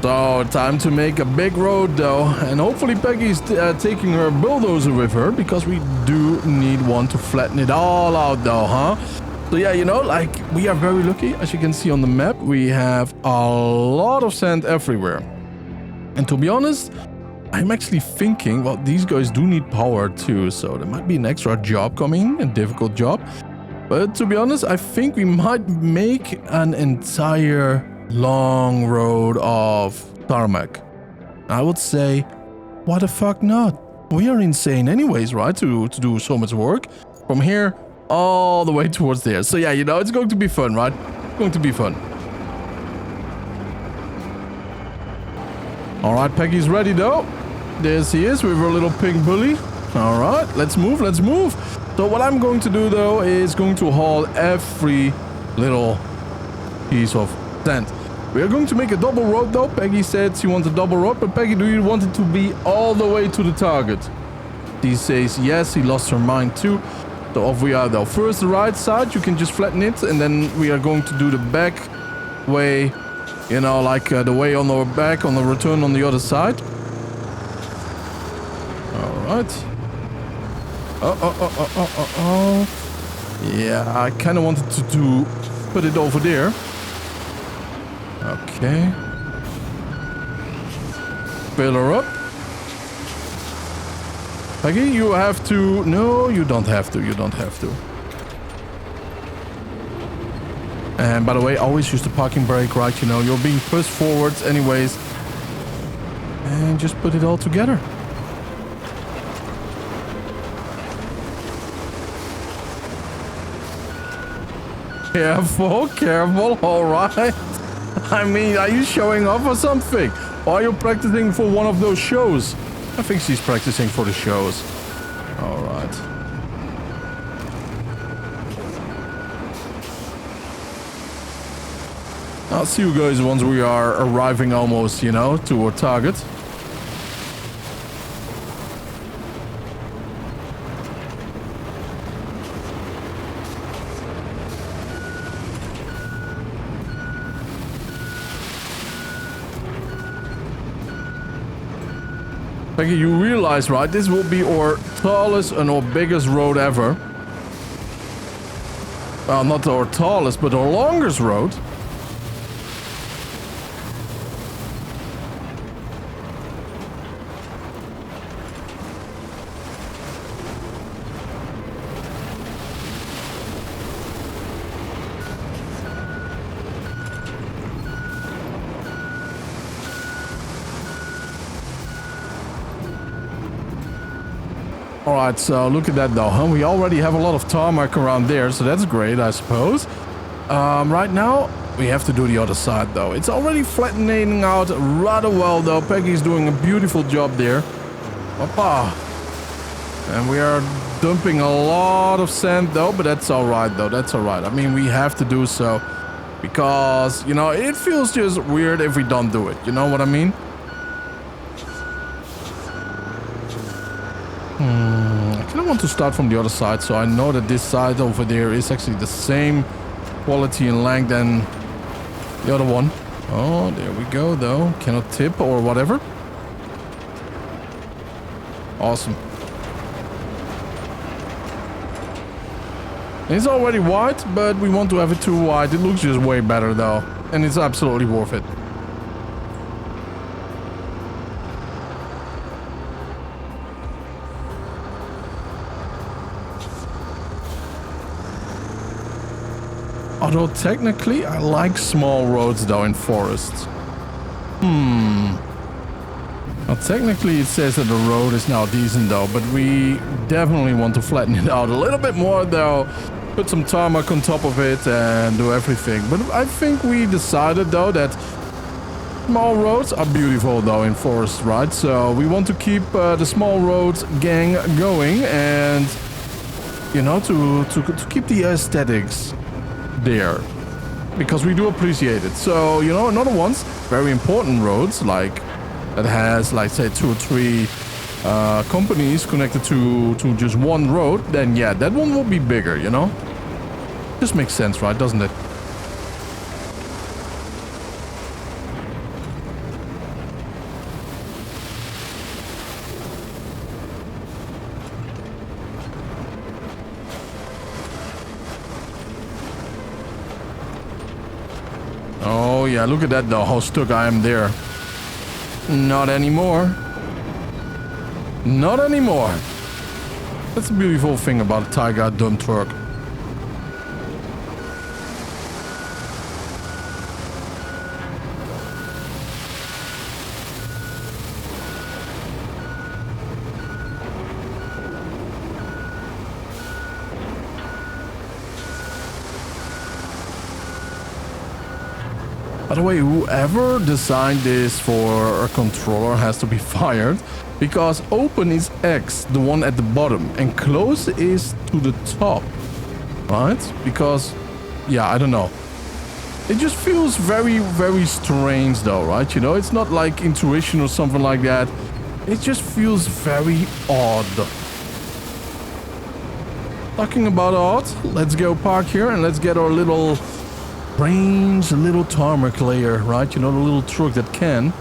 So time to make a big road though, and hopefully Peggy's taking her bulldozer with her, because we do need one to flatten it all out though, huh? So yeah, you know, like, we are very lucky. As you can see on the map, we have a lot of sand everywhere. And to be honest, I'm actually thinking, well, these guys do need power too, so there might be an extra job coming, a difficult job. But to be honest, I think we might make an entire long road of tarmac. I would say, why the fuck not? We are insane anyways, right? To do so much work from here all the way towards there. So yeah, you know, it's going to be fun, right? It's going to be fun. All right, Peggy's ready though. There she is with her little pink bully. All right, let's move, let's move. So what I'm going to do though is going to haul every little piece of sand. We are going to make a double road though. Peggy said she wants a double road, but Peggy, do you want it to be all the way to the target? She says yes, she lost her mind too. So off we are though. First the right side, you can just flatten it, and then we are going to do the back way, you know, like the way on our back, on the return on the other side. Alright. Oh. Yeah, I kind of wanted to put it over there. Okay. Fill her up. Peggy, you have to... No, you don't have to. You don't have to. And by the way, always use the parking brake, right? You know, you're being pushed forwards anyways. And just put it all together. Careful, careful, alright. I mean, are you showing off or something? Or are you practicing for one of those shows? I think she's practicing for the shows. Alright. I'll see you guys once we are arriving almost, you know, to our target. Peggy, you realize, right, this will be our tallest and our biggest road ever. Well, not our tallest, but our longest road. Alright, so look at that though, huh? We already have a lot of tarmac around there, so that's great, I suppose. Right now, we have to do the other side though. It's already flattening out rather well though. Peggy's doing a beautiful job there. Hoppa. And we are dumping a lot of sand though, but that's alright though, that's alright. I mean, we have to do so because, you know, it feels just weird if we don't do it. You know what I mean? I want to start from the other side, so I know that this side over there is actually the same quality and length than the other one. Oh, there we go though. Cannot tip or whatever. Awesome. It's already wide, but we want to have it too wide. It looks just way better though, and it's absolutely worth it. Although technically, I like small roads though in forests. Well, technically it says that the road is now decent though, but we definitely want to flatten it out a little bit more though. Put some tarmac on top of it and do everything. But I think we decided though that small roads are beautiful though in forests, right? So we want to keep the small roads gang going and, you know, to keep the aesthetics there, because we do appreciate it. So, you know, another ones, very important roads, like that has, like, say 2 or 3 companies connected to just one road, then yeah, that one will be bigger, you know? Just makes sense, right? Doesn't it? yeah, look at that though, how stuck I am there. Not anymore. Not anymore. That's a beautiful thing about a Tiger dump truck. By the way, whoever designed this for a controller has to be fired, because open is X, the one at the bottom, and close is to the top, right? Because, yeah, I don't know. It just feels very, very strange though, right? You know, it's not like intuition or something like that. It just feels very odd. Talking about odd, let's go park here and let's get our little brains, a little tarmac layer, right? You know, the little truck that can.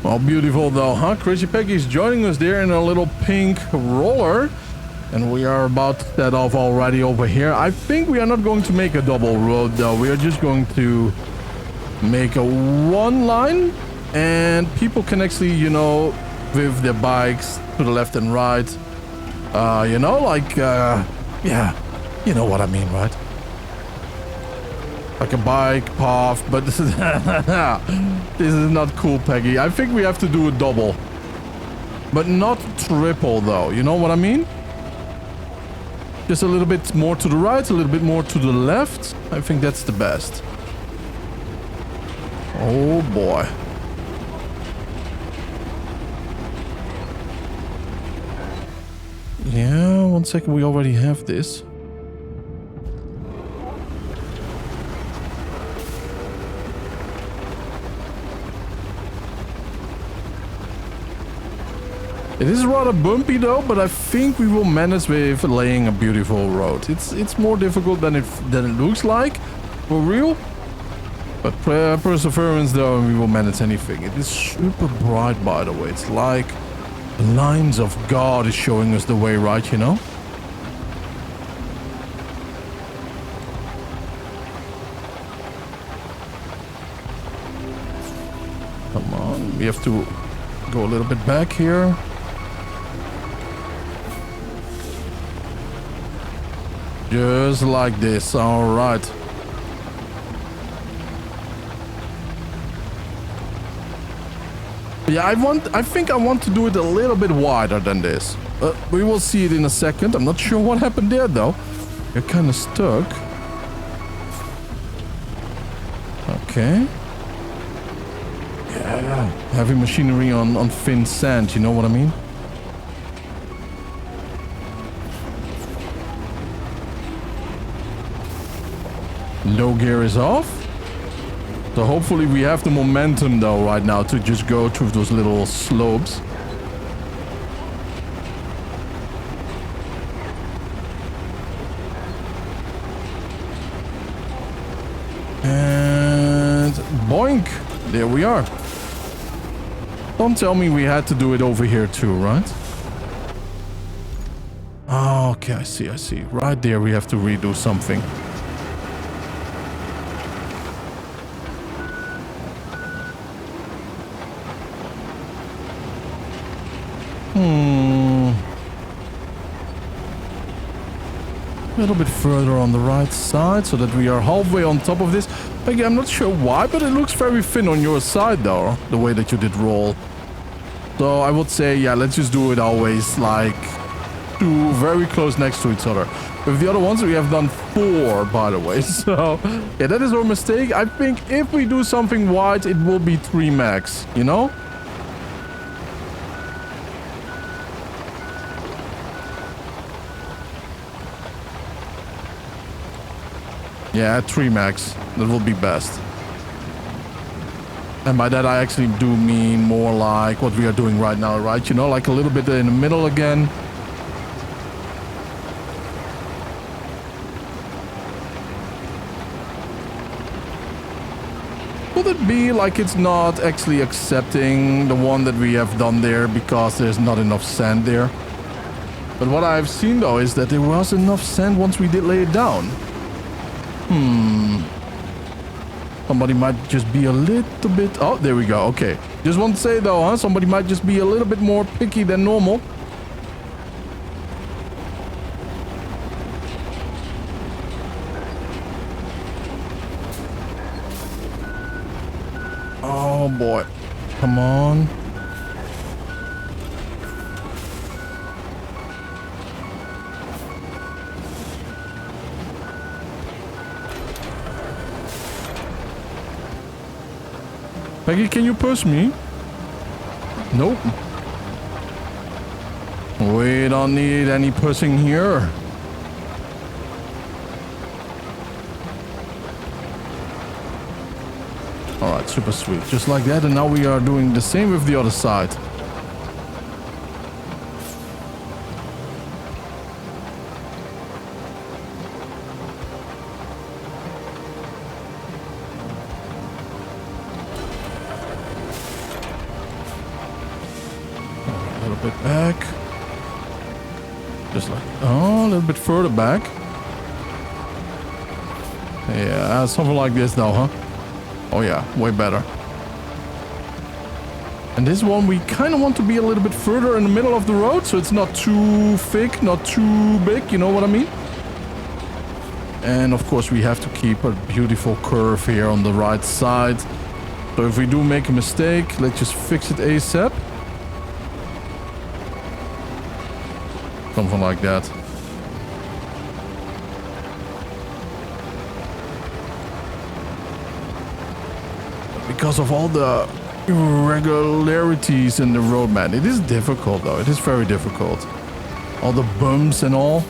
Well, beautiful though, huh? Crazy Peggy is joining us there in a little pink roller. And we are about to set off already over here. I think we are not going to make a double road though. We are just going to make a one line, and people can actually, you know, with their bikes to the left and right, you know, like, yeah, you know what I mean, right? Like a bike path, but this is this is not cool, Peggy. I think we have to do a double, but not triple though, you know what I mean? Just a little bit more to the right, a little bit more to the left. I think that's the best. Oh boy. Yeah, 1 second, we already have this. It is rather bumpy though, but I think we will manage with laying a beautiful road. It's more difficult than it looks like, for real. But perseverance though, and we will manage anything. It is super bright, by the way. It's like the lines of God is showing us the way, right, you know? Come on, we have to go a little bit back here. Just like this, all right. Yeah, I think I want to do it a little bit wider than this. We will see it in a second. I'm not sure what happened there though. You're kind of stuck. Okay. Yeah, heavy machinery on thin sand, you know what I mean? Low gear is off. So hopefully we have the momentum though right now to just go through those little slopes. And boink! There we are. Don't tell me we had to do it over here too, right? Oh, okay, I see. Right there we have to redo something. A little bit further on the right side so that we are halfway on top of this. Again, I'm not sure why, but it looks very thin on your side though, the way that you did roll. So I would say, yeah, let's just do it always like two very close next to each other. With the other ones, we have done 4, by the way. So yeah, that is our mistake. I think if we do something wide, it will be 3 max, you know? Yeah, 3 max. That will be best. And by that I actually do mean more like what we are doing right now, right? You know, like a little bit in the middle again. Will it be like it's not actually accepting the one that we have done there because there's not enough sand there. But what I've seen though is that there was enough sand once we did lay it down. Somebody might just be a little bit... Oh, there we go. Okay. Just want to say though, huh? Somebody might just be a little bit more picky than normal. Oh boy. Come on. Peggy, can you push me? Nope. We don't need any pushing here. Alright, super sweet. Just like that, and now we are doing the same with the other side. Back. Just like, oh, a little bit further back. Yeah, something like this though, huh? Oh yeah, way better. And this one we kind of want to be a little bit further in the middle of the road, so it's not too thick, not too big, you know what I mean? And of course we have to keep a beautiful curve here on the right side. So if we do make a mistake, let's just fix it ASAP. Something like that. Because of all the irregularities in the road, man, it is difficult though. It is very difficult. All the bumps and all.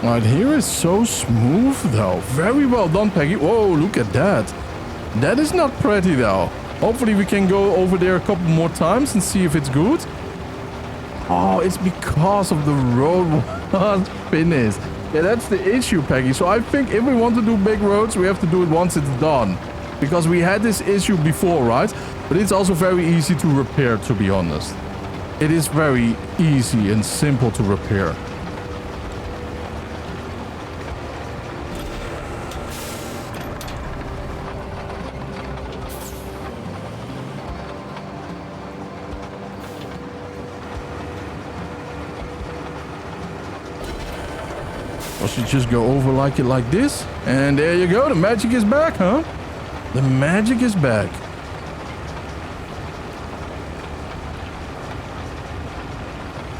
Right here is so smooth though. Very well done, Peggy. Whoa, look at that. That is not pretty though. Hopefully we can go over there a couple more times and see if it's good. Oh, it's because of the road was finished. Yeah, that's the issue, Peggy. So I think if we want to do big roads, we have to do it once it's done. Because we had this issue before, right? But it's also very easy to repair, to be honest. It is very easy and simple to repair. Or should just go over like it like this. And there you go. The magic is back, huh? The magic is back.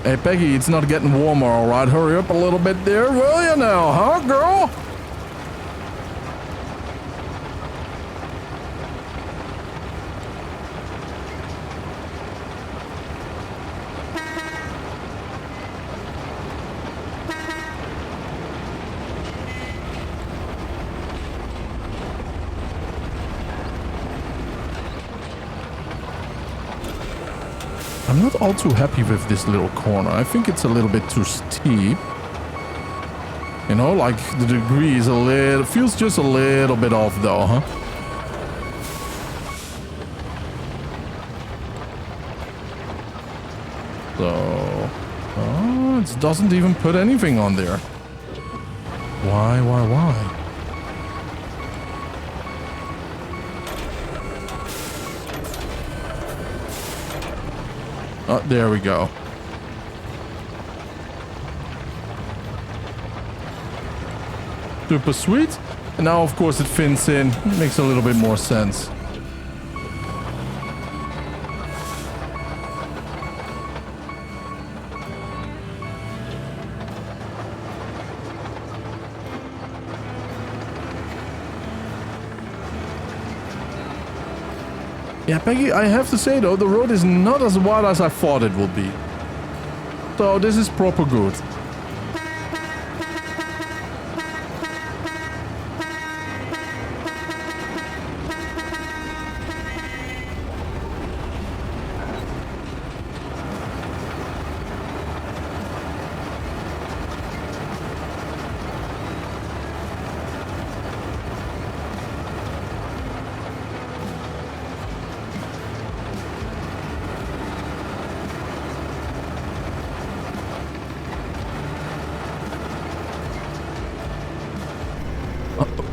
Hey, Peggy, it's not getting warmer, all right? Hurry up a little bit there, will you now, huh, girl? I'm not all too happy with this little corner. I think it's a little bit too steep. You know, like the degree is a little... feels just a little bit off though, huh? So... oh, it doesn't even put anything on there. Why? Oh, there we go. Super sweet. And now, of course, it fits in. It makes a little bit more sense. Yeah, Peggy, I have to say though, the road is not as wide as I thought it would be. So this is proper good.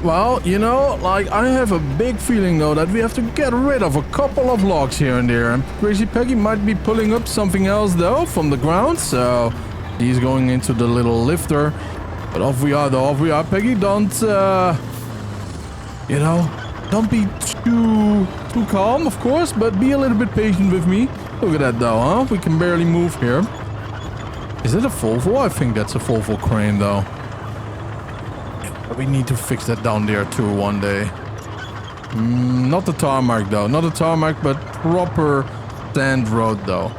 Well, you know, like I have a big feeling though that we have to get rid of a couple of logs here and there. And Crazy Peggy might be pulling up something else though from the ground. So he's going into the little lifter. But off we are though, off we are. Peggy, don't, you know, don't be too calm, of course, but be a little bit patient with me. Look at that though, huh? We can barely move here. Is it a Volvo? I think that's a Volvo crane though. We need to fix that down there too one day. Not the tarmac though. Not the tarmac, but proper sand road though.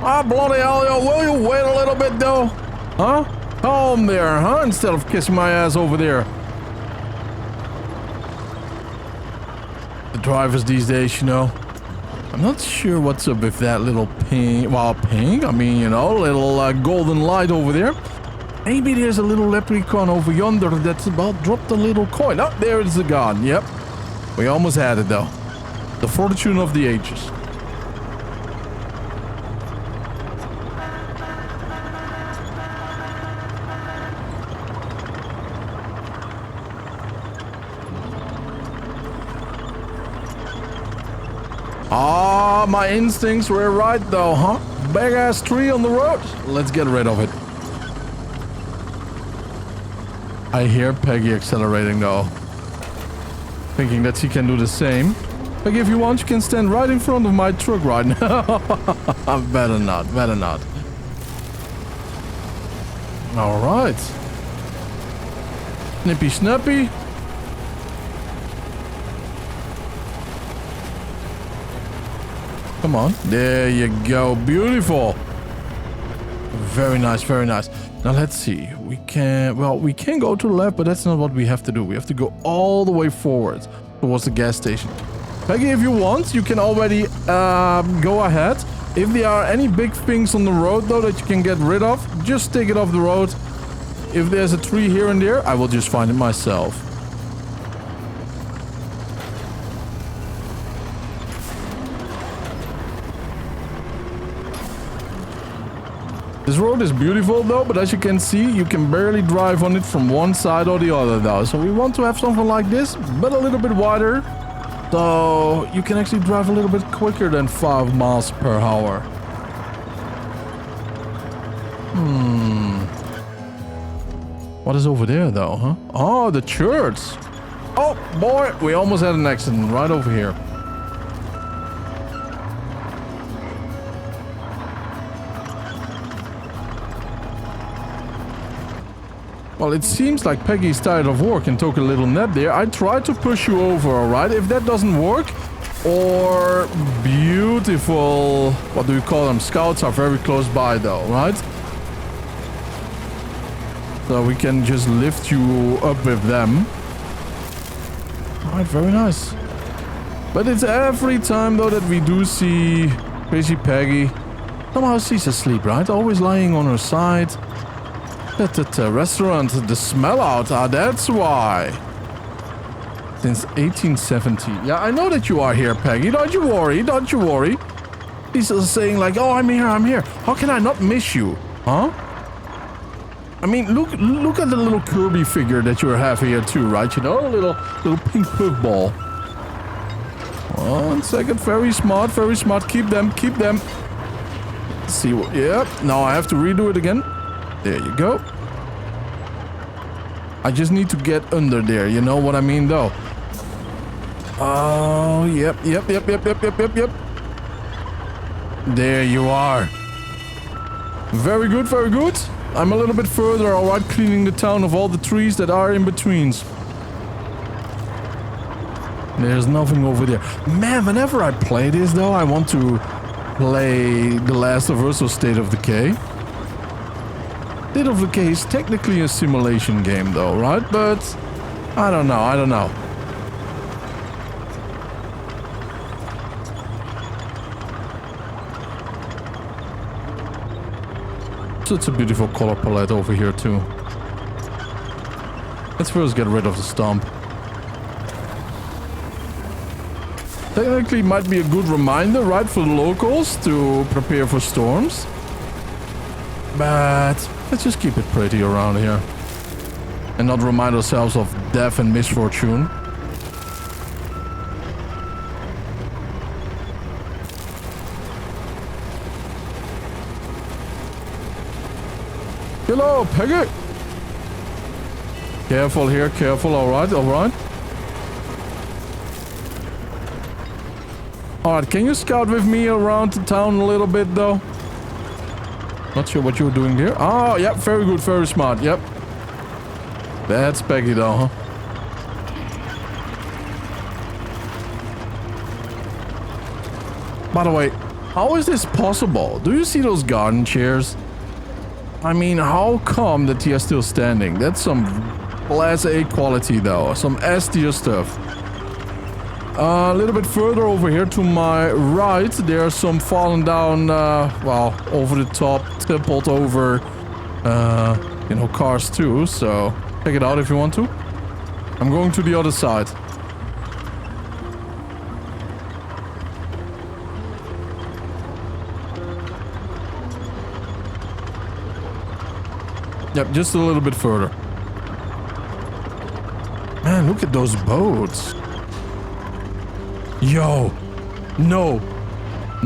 Ah, bloody hell, yo. Will you wait a little bit though? Huh? Calm there, huh? Instead of kissing my ass over there. The drivers these days, you know. I'm not sure what's up with that little pink. Well, pink? I mean, you know, little golden light over there. Maybe there's a little leprechaun over yonder that's about dropped a little coin. Oh, there it's gone. Yep. We almost had it though. The fortune of the ages. Ah, my instincts were right though, huh? Big ass tree on the road. Let's get rid of it. I hear Peggy accelerating though. Thinking that she can do the same. Peggy, if you want, you can stand right in front of my truck right now. Better not, better not. Alright. Snippy snappy. Come on. There you go. Beautiful. Very nice, very nice. Now let's see. We can go to the left, but that's not what we have to do. We have to go all the way forward towards the gas station. Peggy, if you want, you can already go ahead. If there are any big things on the road though that you can get rid of, just take it off the road. If there's a tree here and there, I will just find it myself. This road is beautiful though, but as you can see, you can barely drive on it from one side or the other though. So we want to have something like this, but a little bit wider. So you can actually drive a little bit quicker than 5 miles per hour. What is over there though, huh? Oh, the church. Oh boy, we almost had an accident right over here. Well, it seems like Peggy's tired of work and took a little nap there. I tried to push you over, alright? If that doesn't work, or beautiful, what do we call them? Scouts are very close by though, right? So we can just lift you up with them. Alright, very nice. But it's every time though that we do see Crazy Peggy. Somehow she's asleep, right? Always lying on her side. At the restaurant, the smell out, that's why. Since 1870. Yeah, I know that you are here, Peggy. Don't you worry, don't you worry. He's saying like, oh, I'm here, I'm here. How can I not miss you? Huh? I mean, look at the little Kirby figure that you have here too, right? You know, a little pink puff ball. 1 second, very smart, very smart. Keep them, keep them. Let's see what, yep. Now I have to redo it again. There you go. I just need to get under there. You know what I mean, though? Oh, yep. There you are. Very good, very good. I'm a little bit further, alright, cleaning the town of all the trees that are in betweens. There's nothing over there. Man, whenever I play this, though, I want to play The Last of Us or State of Decay. State of Decay is technically a simulation game though, right? But I don't know, I don't know. Such a beautiful color palette over here too. Let's first get rid of the stump. Technically might be a good reminder, right, for the locals to prepare for storms. But let's just keep it pretty around here. and not remind ourselves of death and misfortune. Hello, Peggy. Careful here, careful. All right, all right. All right, can you scout with me around the town a little bit, though? Not sure what you're doing there. Oh, yep, very good, very smart, yep. That's Peggy, though, huh? By the way, how is this possible? Do you see those garden chairs? I mean, how come that they are still standing? That's some Class A quality, though. Some S-tier stuff. A little bit further over here to my right, there are some fallen down, well, over the top, toppled over, you know, cars too. So check it out if you want to. I'm going to the other side. Yep, just a little bit further. Man, look at those boats. Yo, no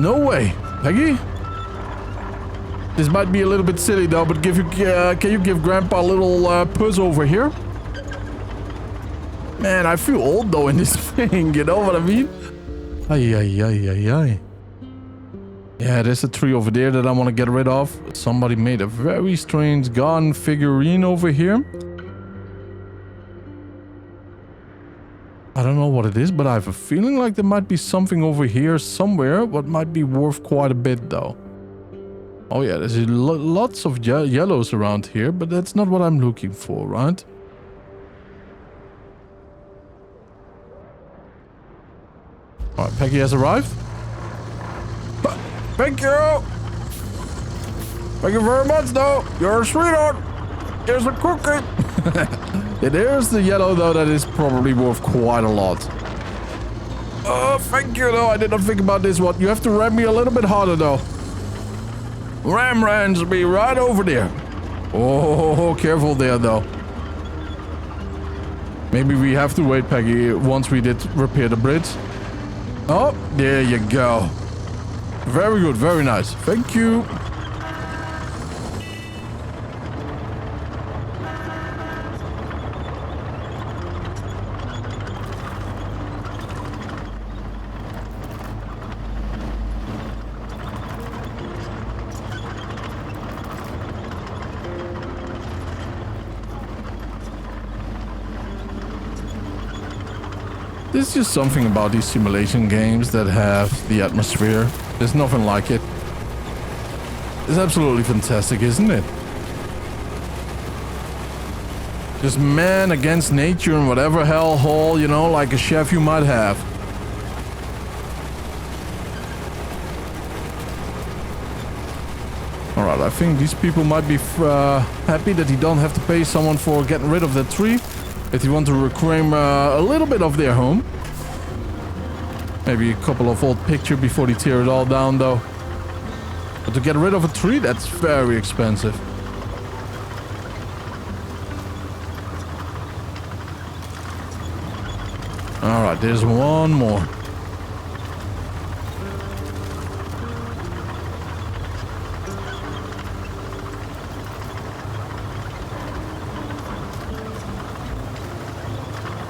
way, Peggy. This might be a little bit silly though, but can you give Grandpa a little puss over here? Man, I feel old though in this thing. You know what I mean? Ay. Yeah, there's a tree over there that I want to get rid of. Somebody made a very strange garden figurine over here. I don't know what it is, but I have a feeling like there might be something over here somewhere what might be worth quite a bit though. Oh yeah, there's lots of yellows around here, but that's not what I'm looking for, right? Alright, Peggy has arrived. Thank you! Thank you very much though! You're a sweetheart! Here's a cookie! Yeah, there's the yellow though, that is probably worth quite a lot. Oh, thank you though, I did not think about this one. You have to ram me a little bit harder though. Rams me right over there. Oh, careful there though. Maybe we have to wait, Peggy, once we did repair the bridge. Oh, there you go. Very good, very nice. Thank you. There's just something about these simulation games that have the atmosphere. There's nothing like it. It's absolutely fantastic, isn't it? Just man against nature and whatever hellhole, you know, like a chef you might have. Alright, I think these people might be happy that you don't have to pay someone for getting rid of that tree. If you want to reclaim a little bit of their home. Maybe a couple of old pictures before they tear it all down though. But to get rid of a tree, that's very expensive. Alright, there's one more.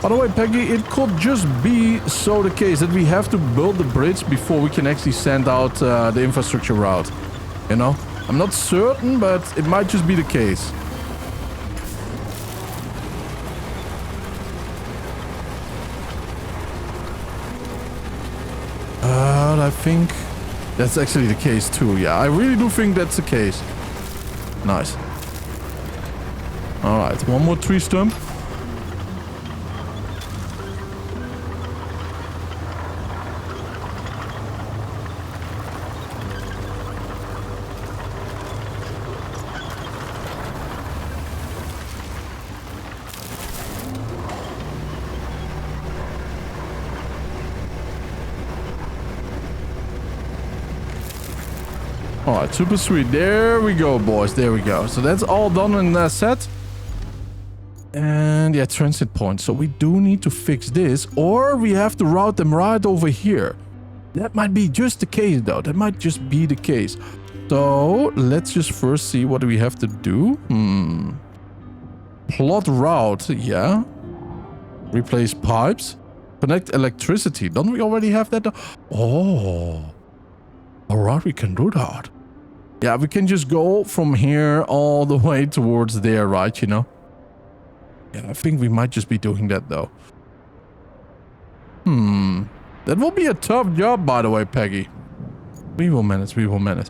By the way, Peggy, it could just be so the case that we have to build the bridge before we can actually send out the infrastructure route. You know? I'm not certain, but it might just be the case. I think that's actually the case too. Yeah, I really do think that's the case. Nice. Alright, one more tree stump. Alright, super sweet. There we go, boys. There we go. So that's all done in that set. And find their transit point. So we do need to fix this, or we have to route them right over here. That might be just the case, though. That might just be the case. So let's just first see what do we have to do. Plot route, yeah. Replace pipes. Connect electricity. Don't we already have that? Oh. Alright, we can do that. Yeah, we can just go from here all the way towards there, right? You know? Yeah, I think we might just be doing that, though. That will be a tough job, by the way, Peggy. We will manage, we will manage.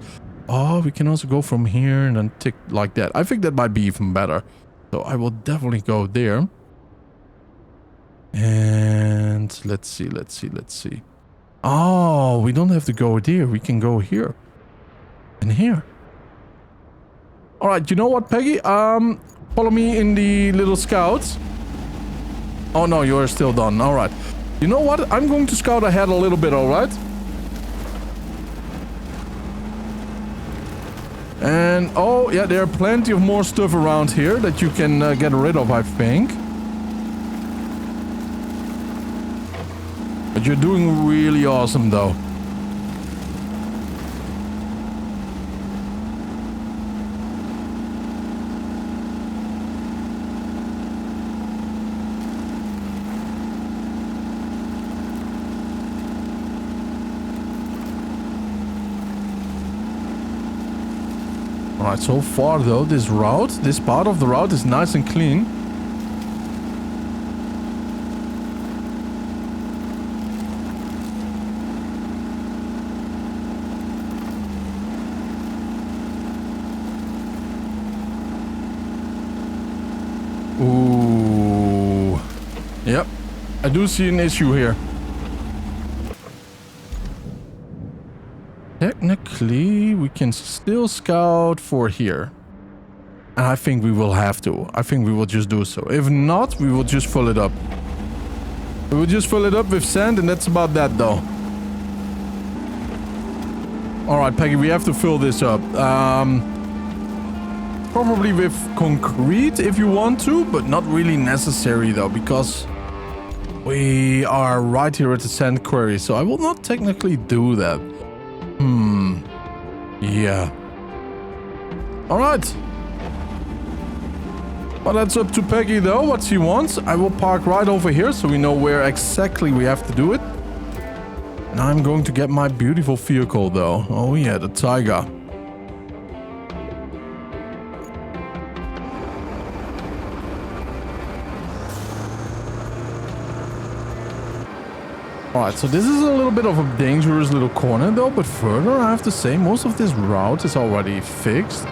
Oh, we can also go from here and then tick like that. I think that might be even better. So I will definitely go there. And let's see, let's see, let's see. Oh, we don't have to go there. We can go here. And here. Alright, you know what, Peggy? Follow me in the little scouts. Oh no, you're still done. Alright. You know what? I'm going to scout ahead a little bit, alright? And, oh, yeah, there are plenty of more stuff around here that you can get rid of, I think. But you're doing really awesome, though. Alright, so far though, this part of the route is nice and clean. Ooh. Yep, I do see an issue here. Technically, we can still scout for here. And I think we will have to. I think we will just do so. If not, we will just fill it up. We will just fill it up with sand, and that's about that, though. Alright, Peggy, we have to fill this up. Probably with concrete if you want to, but not really necessary, though, because we are right here at the sand quarry. So I will not technically do that. Yeah. Alright. Well, that's up to Peggy, though, what she wants. I will park right over here so we know where exactly we have to do it. And I'm going to get my beautiful vehicle, though. Oh, yeah, the Tiger. Alright, so this is a little bit of a dangerous little corner though, but further I have to say most of this route is already fixed.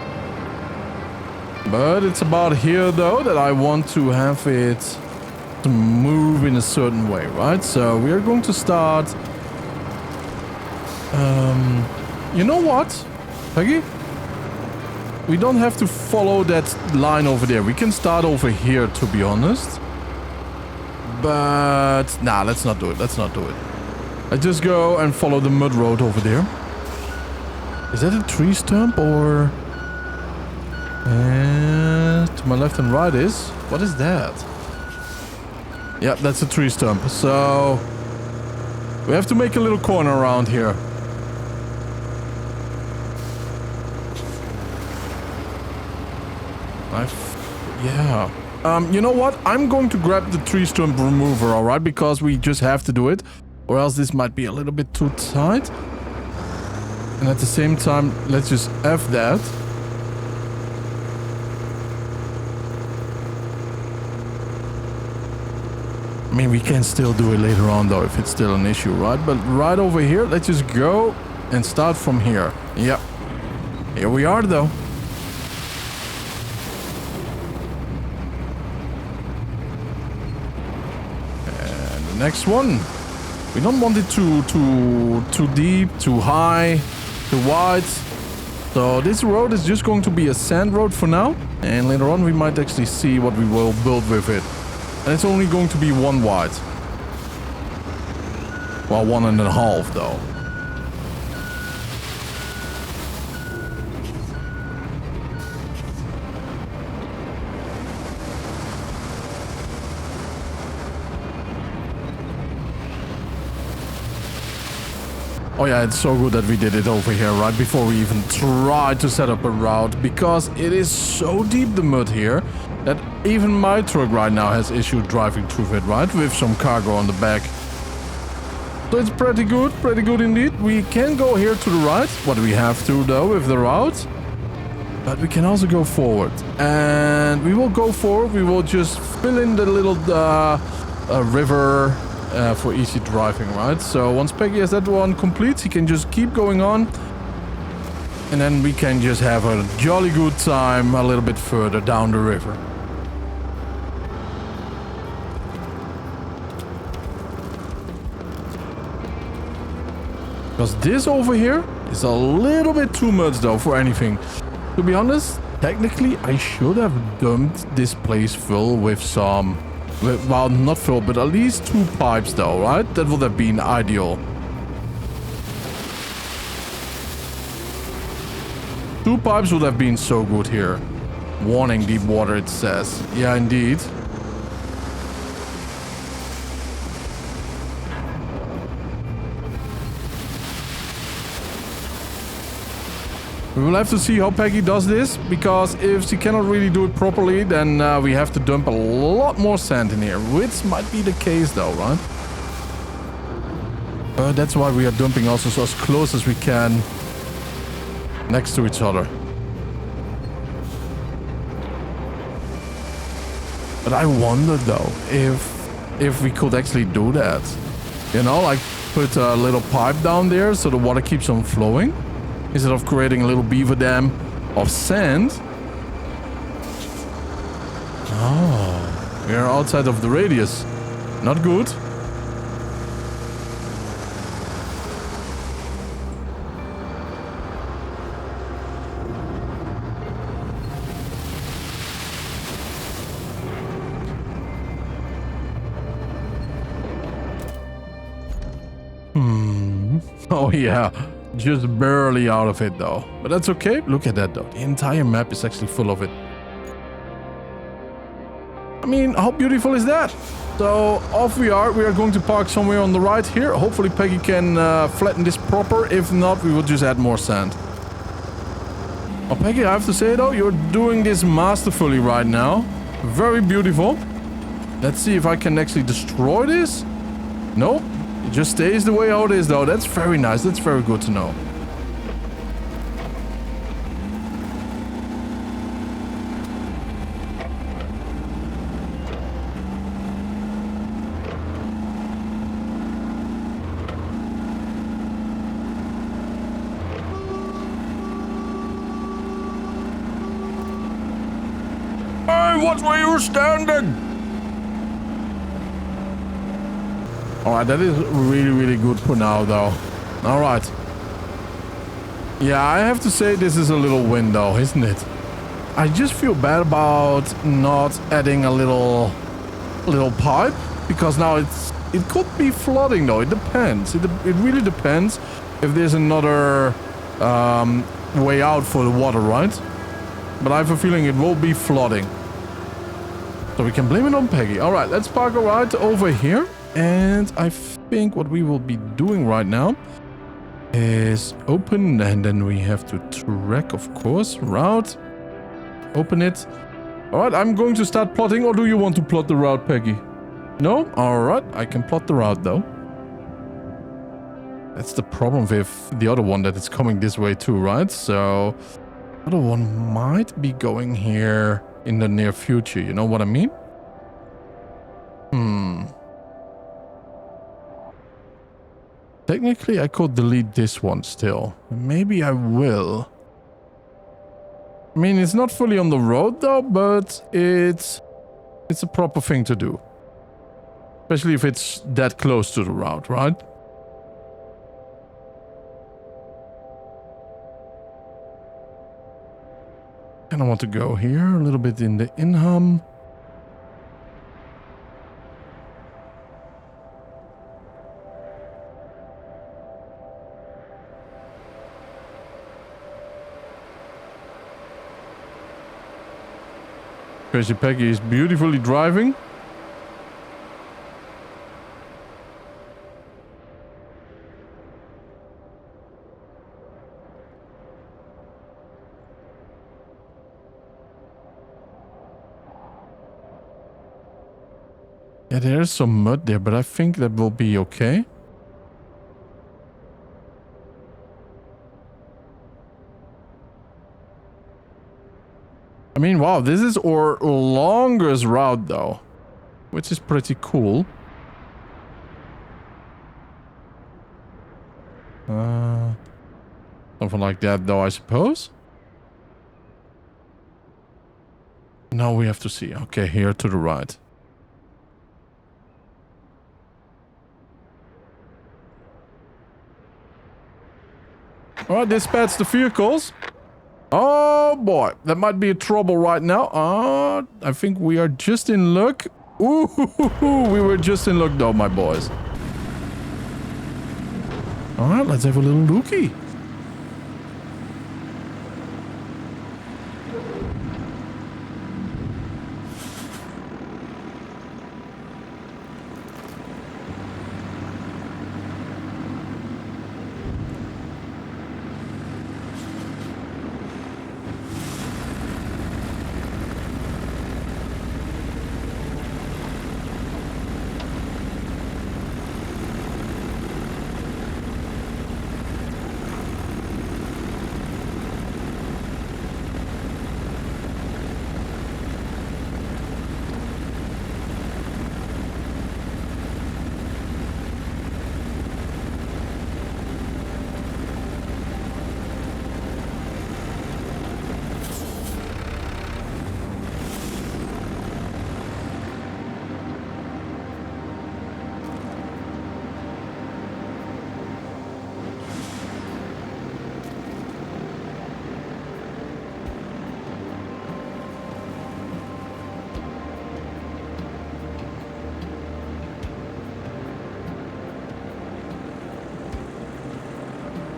But it's about here though that I want to have it to move in a certain way, right? So we are going to start... you know what, Peggy? We don't have to follow that line over there. We can start over here, to be honest. But nah, let's not do it. Let's not do it. I just go and follow the mud road over there. Is that a tree stump or? To my left and right is. What is that? Yeah, that's a tree stump. So we have to make a little corner around here. Yeah. You know what? I'm going to grab the tree stump remover, alright? Because we just have to do it. Or else this might be a little bit too tight. And at the same time, let's just F that. I mean, we can still do it later on, though, if it's still an issue, right? But right over here, let's just go and start from here. Yep. Here we are, though. Next one. We don't want it too deep, too high, too wide. So this road is just going to be a sand road for now. And later on we might actually see what we will build with it. And it's only going to be 1 wide. Well, 1.5 though. Oh yeah, it's so good that we did it over here, right? Before we even tried to set up a route. Because it is so deep, the mud here, that even my truck right now has issue driving through it, right? With some cargo on the back. So it's pretty good indeed. We can go here to the right. What do we have to, though, with the route? But we can also go forward. And we will go forward. We will just fill in the little river for easy driving, right? So once Peggy has that one complete, he can just keep going on. And then we can just have a jolly good time a little bit further down the river. Because this over here is a little bit too much though for anything. To be honest, technically I should have dumped this place full with some... Well, not full, but at least 2 pipes though, right? That would have been ideal. 2 pipes would have been so good here. Warning, deep water, it says. Yeah, indeed. We will have to see how Peggy does this, because if she cannot really do it properly, then we have to dump a lot more sand in here, which might be the case though, right? That's why we are dumping also so as close as we can next to each other. But I wonder though, if we could actually do that. You know, like put a little pipe down there so the water keeps on flowing. Instead of creating a little beaver dam of sand. Oh, we are outside of the radius. Not good. Oh yeah. Just barely out of it though. But that's okay. Look at that though. The entire map is actually full of it. I mean, how beautiful is that? So off we are. We are going to park somewhere on the right here. Hopefully Peggy can flatten this proper. If not, we will just add more sand. Well, Peggy, I have to say though, you're doing this masterfully right now. Very beautiful. Let's see if I can actually destroy this. Nope. It just stays the way how it is though. That's very nice. That's very good to know. Hey, what were you standing? Alright, that is really good for now though. Alright. Yeah, I have to say this is a little window, isn't it? I just feel bad about not adding a little pipe, because now it could be flooding though. It depends. It really depends if there's another way out for the water, right? But I have a feeling it will be flooding. So we can blame it on Peggy. Alright, let's park right over here. And I think what we will be doing right now is open, and then we have to track, of course, route. Open it. All right, I'm going to start plotting, or do you want to plot the route, Peggy? No? All right, I can plot the route though. That's the problem with the other one, that it's coming this way too, right? So the other one might be going here in the near future, you know what I mean? Technically, I could delete this one still. Maybe I will. I mean, it's not fully on the road though, but it's a proper thing to do. Especially if it's that close to the route, right? And I want to go here, a little bit in the in-hum. Crazy Peggy is beautifully driving. Yeah, there's some mud there, but I think that will be okay. I mean, wow, this is our longest route though, which is pretty cool. Something like that though, I suppose. Now we have to see. Okay, here to the right. Alright, dispatch the vehicles. Oh boy, that might be a trouble right now. I think we are just in luck. Ooh, we were just in luck though, my boys. Alright, let's have a little lookie.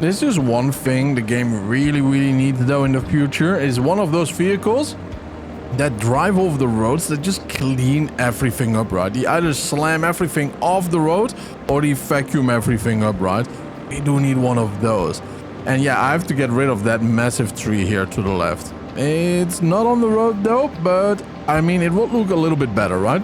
There's just one thing the game really needs though in the future is one of those vehicles that drive over the roads that just clean everything up, right? They either slam everything off the road or they vacuum everything up, right? We do need one of those. And yeah, I have to get rid of that massive tree here to the left. It's not on the road though, but I mean, it would look a little bit better, right?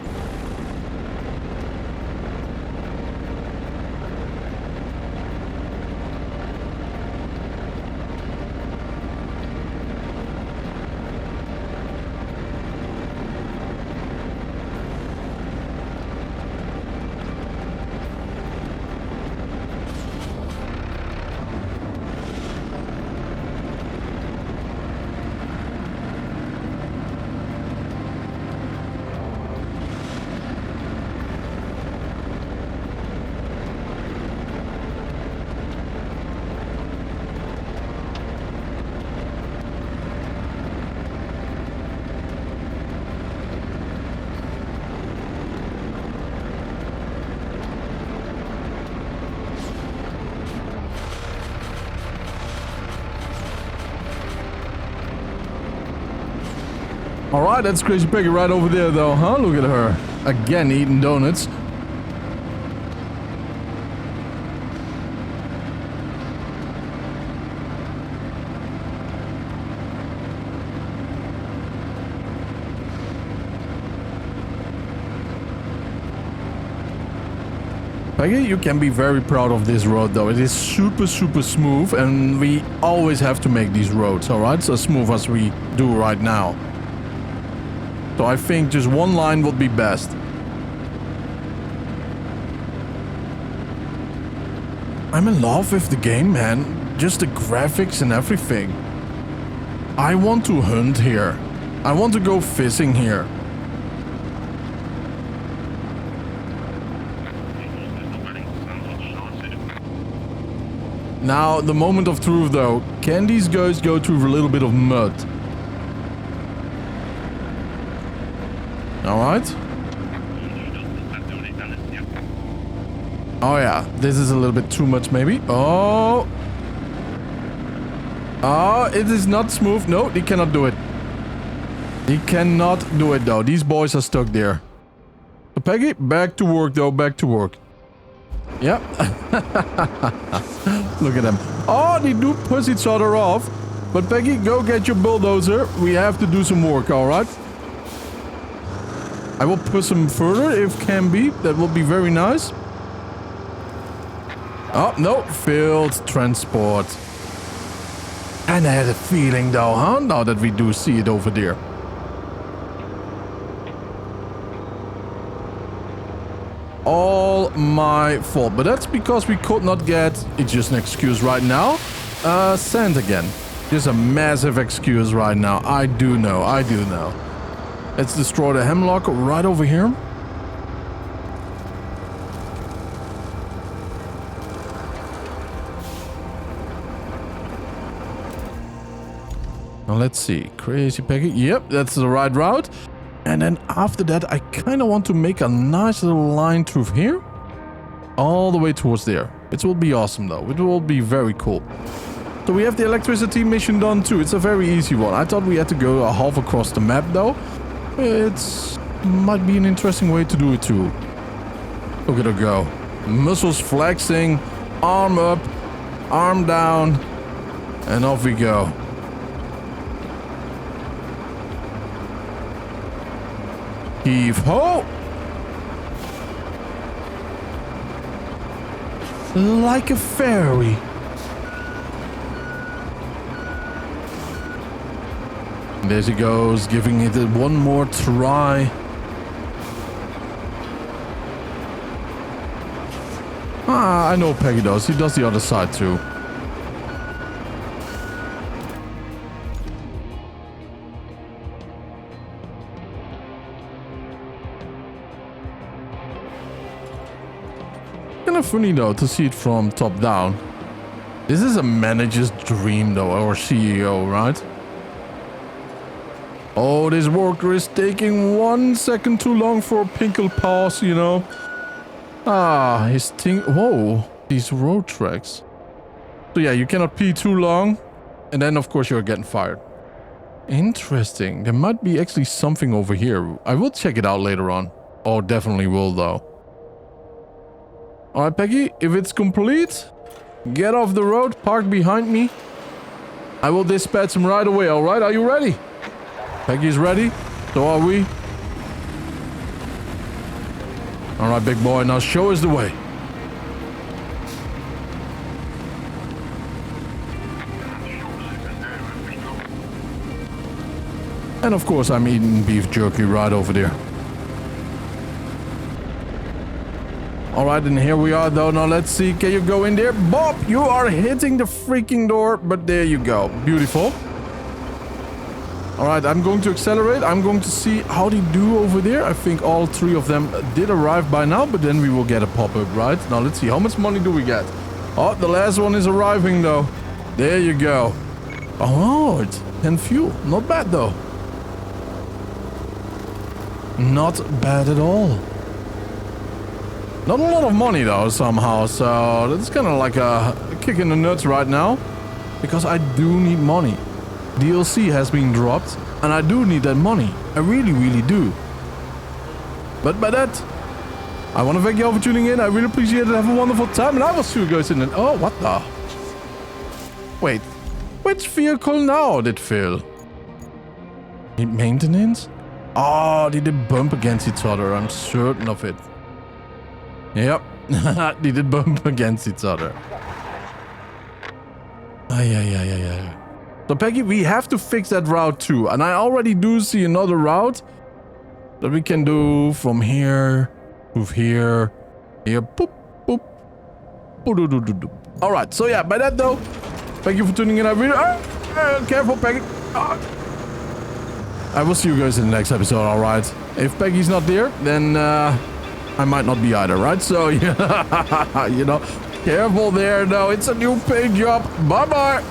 Alright, that's Crazy Peggy right over there though, huh? Look at her. Again, eating donuts. Peggy, you can be very proud of this road though. It is super smooth and we always have to make these roads, alright? So smooth as we do right now. So I think just one line would be best. I'm in love with the game, man. Just the graphics and everything. I want to hunt here. I want to go fishing here. Now, the moment of truth though. Can these guys go through a little bit of mud? Alright. Oh yeah, this is a little bit too much maybe. Oh. Oh, it is not smooth. No, he cannot do it. He cannot do it though. These boys are stuck there. So Peggy, back to work though, back to work. Yep. Look at them. Oh, they do push each other off. But Peggy, go get your bulldozer. We have to do some work, alright? I will push them further if can be. That will be very nice. Oh, no. Field transport. And I had a feeling though, huh? Now that we do see it over there. All my fault. But that's because we could not get, it's just an excuse right now, sand again. Just a massive excuse right now. I do know. Let's destroy the hemlock right over here. Now let's see. Crazy Peggy. Yep, that's the right route. And then after that, I kind of want to make a nice little line through here. All the way towards there. It will be awesome though. It will be very cool. So we have the electricity mission done too. It's a very easy one. I thought we had to go a half across the map though. It might be an interesting way to do it too. Look at her go. Muscles flexing. Arm up. Arm down. And off we go. Heave ho! Like a fairy. There she goes, giving it one more try. Ah, I know Peggy does. He does the other side too. Kind of funny though to see it from top down. This is a manager's dream though, or CEO, right? Oh, this worker is taking 1 second too long for a pinkle pause, you know. Ah, his thing. Whoa, these road tracks. So yeah, you cannot pee too long. And then of course you're getting fired. Interesting. There might be actually something over here. I will check it out later on. Oh, definitely will though. Alright, Peggy, if it's complete, get off the road, park behind me. I will dispatch him right away, alright? Are you ready? Peggy's ready. So are we. Alright, big boy, now show us the way. And of course, I'm eating beef jerky right over there. Alright, and here we are though. Now let's see. Can you go in there? Bob, you are hitting the freaking door. But there you go. Beautiful. Alright, I'm going to accelerate. I'm going to see how they do over there. I think all 3 of them did arrive by now. But then we will get a pop-up, right? Now let's see. How much money do we get? Oh, the last one is arriving though. There you go. Oh, it's 10 fuel. Not bad though. Not bad at all. Not a lot of money though, somehow, so that's kind of like a kick in the nuts right now. Because I do need money. DLC has been dropped, and I do need that money. I really, really do. But by that, I want to thank you all for tuning in. I really appreciate it. Have a wonderful time, and I will see you guys in an... Oh, what the... Wait, which vehicle now did fail? Need maintenance? Oh, they did bump against each other, I'm certain of it. Yep, they did bump against each other. Yeah. So Peggy, we have to fix that route too. And I already do see another route that we can do from here, move here, boop, boop, boop. Alright, so yeah, by that though, thank you for tuning in. I really... careful, Peggy. I will see you guys in the next episode, alright? If Peggy's not there, then I might not be either, right? So, yeah, you know, careful there, though. It's a new paint job. Bye-bye.